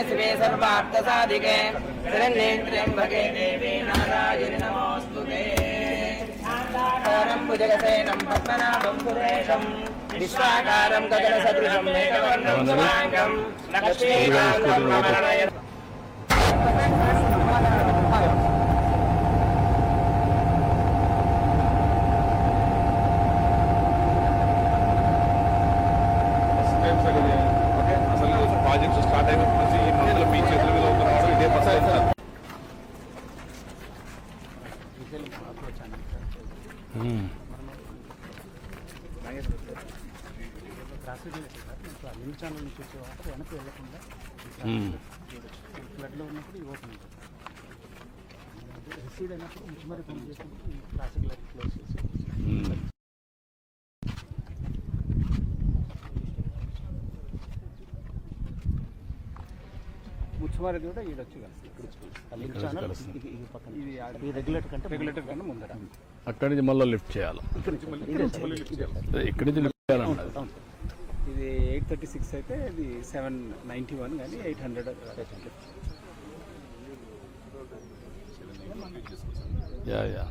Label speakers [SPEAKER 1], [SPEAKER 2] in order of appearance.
[SPEAKER 1] शिवे सर्वार्थसाधिके शरण्ये त्र्यम्बके देवी नारायणि नमोऽस्तुते। भुजगसेनं पद्मनाभं सुरेशं विश्वाकारं गगनसदृशं मेघवर्णं शुभाङ्गं लक्ष्मीकान्तं नमः।
[SPEAKER 2] ప్రాజెక్ట్స్ స్టార్ట్ అయిన నుంచి ఈ మందులు మీ చేతుల మీద అవుతున్నారు. ఇదే పద్ధతి
[SPEAKER 3] ఛానల్ నుంచి వచ్చే వాటర్ వెనక్కి వెళ్ళకుండా ఫ్లడ్లో ఉన్నప్పుడు ఇవి ఓపెన్ అవుతుంది. రిసీడ్ అయినప్పుడు ముచ్చుమరి పని చేసినప్పుడు ఈ క్లాసిక్ లైట్ క్లోజ్ చేసి ముచ్చుమరి కూడా ఈడొచ్చు ఇది రెగ్యులేటర్ కన్నా ముందర
[SPEAKER 4] అక్కడి నుంచి మళ్ళీ లిఫ్ట్ చేయాలి. ఇక్కడి నుంచి లిఫ్ట్ చేయాలన్నది.
[SPEAKER 3] ఇది 836 అయితే ఇది 791 కానీ 800
[SPEAKER 4] యా